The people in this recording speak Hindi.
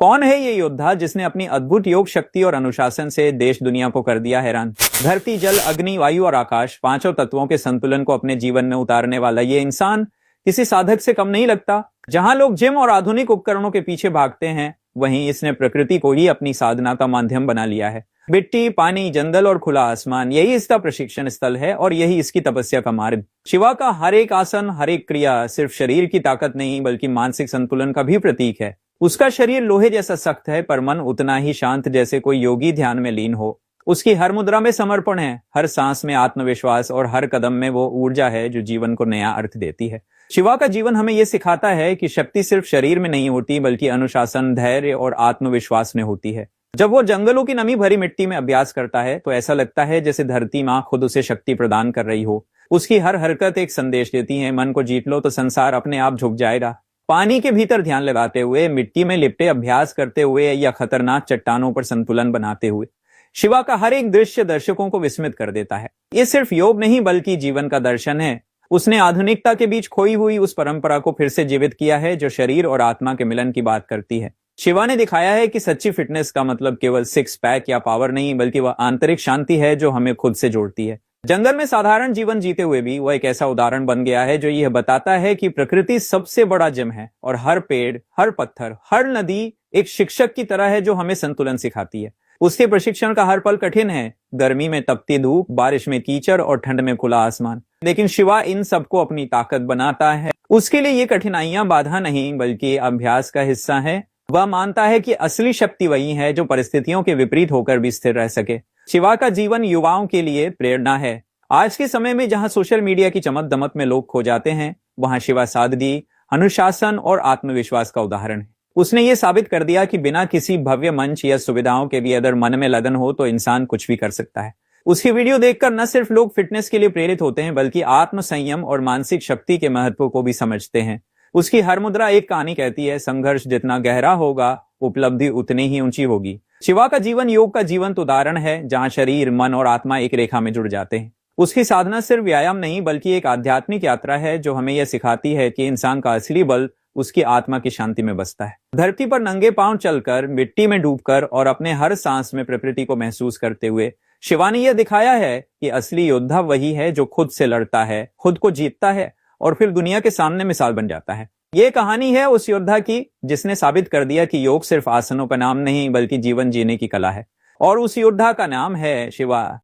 कौन है ये योद्धा जिसने अपनी अद्भुत योग शक्ति और अनुशासन से देश दुनिया को कर दिया हैरान। धरती, जल, अग्नि, वायु और आकाश, पांचों तत्वों के संतुलन को अपने जीवन में उतारने वाला ये इंसान किसी साधक से कम नहीं लगता। जहां लोग जिम और आधुनिक उपकरणों के पीछे भागते हैं, वहीं इसने प्रकृति को ही अपनी साधना का माध्यम बना लिया है। मिट्टी, पानी, जंगल और खुला आसमान, यही इसका प्रशिक्षण स्थल है और यही इसकी तपस्या का मार्ग। शिवा का हर एक आसन, हर एक क्रिया सिर्फ शरीर की ताकत नहीं बल्कि मानसिक संतुलन का भी प्रतीक है। उसका शरीर लोहे जैसा सख्त है, पर मन उतना ही शांत जैसे कोई योगी ध्यान में लीन हो। उसकी हर मुद्रा में समर्पण है, हर सांस में आत्मविश्वास और हर कदम में वो ऊर्जा है जो जीवन को नया अर्थ देती है। शिवा का जीवन हमें यह सिखाता है कि शक्ति सिर्फ शरीर में नहीं होती बल्कि अनुशासन, धैर्य और आत्मविश्वास में होती है। जब वो जंगलों की नमी भरी मिट्टी में अभ्यास करता है तो ऐसा लगता है जैसे धरती माँ खुद उसे शक्ति प्रदान कर रही हो। उसकी हर हरकत एक संदेश देती है, मन को जीत लो तो संसार अपने आप झुक जाएगा। पानी के भीतर ध्यान लगाते हुए, मिट्टी में लिपटे अभ्यास करते हुए या खतरनाक चट्टानों पर संतुलन बनाते हुए, शिवा का हर एक दृश्य दर्शकों को विस्मित कर देता है। ये सिर्फ योग नहीं बल्कि जीवन का दर्शन है। उसने आधुनिकता के बीच खोई हुई उस परंपरा को फिर से जीवित किया है जो शरीर और आत्मा के मिलन की बात करती है। शिवा ने दिखाया है कि सच्ची फिटनेस का मतलब केवल सिक्स पैक या पावर नहीं बल्कि वह आंतरिक शांति है जो हमें खुद से जोड़ती है। जंगल में साधारण जीवन जीते हुए भी वह एक ऐसा उदाहरण बन गया है जो यह बताता है कि प्रकृति सबसे बड़ा जिम है और हर पेड़, हर पत्थर, हर नदी एक शिक्षक की तरह है जो हमें संतुलन सिखाती है। उसके प्रशिक्षण का हर पल कठिन है, गर्मी में तपती धूप, बारिश में कीचड़ और ठंड में खुला आसमान, लेकिन शिवा इन सबको अपनी ताकत बनाता है। उसके लिए ये कठिनाइयां बाधा नहीं बल्कि अभ्यास का हिस्सा है। वह मानता है कि असली शक्ति वही है जो परिस्थितियों के विपरीत होकर भी स्थिर रह सके। शिवा का जीवन युवाओं के लिए प्रेरणा है। आज के समय में जहां सोशल मीडिया की चमक दमक में लोग खो जाते हैं, वहां शिवा सादगी, अनुशासन और आत्मविश्वास का उदाहरण है। उसने ये साबित कर दिया कि बिना किसी भव्य मंच या सुविधाओं के भी अगर मन में लगन हो तो इंसान कुछ भी कर सकता है। उसकी वीडियो देखकर न सिर्फ लोग फिटनेस के लिए प्रेरित होते हैं बल्कि आत्म संयम और मानसिक शक्ति के महत्व को भी समझते हैं। उसकी हर मुद्रा एक कहानी कहती है, संघर्ष जितना गहरा होगा उपलब्धि उतनी ही ऊंची होगी। शिवा का जीवन योग का जीवंत उदाहरण है जहां शरीर, मन और आत्मा एक रेखा में जुड़ जाते हैं। उसकी साधना सिर्फ व्यायाम नहीं बल्कि एक आध्यात्मिक यात्रा है जो हमें यह सिखाती है कि इंसान का असली बल उसकी आत्मा की शांति में बसता है। धरती पर नंगे पांव चलकर, मिट्टी में डूबकर और अपने हर सांस में प्रकृति को महसूस करते हुए शिवा ने यह दिखाया है कि असली योद्धा वही है जो खुद से लड़ता है, खुद को जीतता है और फिर दुनिया के सामने मिसाल बन जाता है। ये कहानी है उस योद्धा की जिसने साबित कर दिया कि योग सिर्फ आसनों का नाम नहीं बल्कि जीवन जीने की कला है, और उस योद्धा का नाम है शिवा।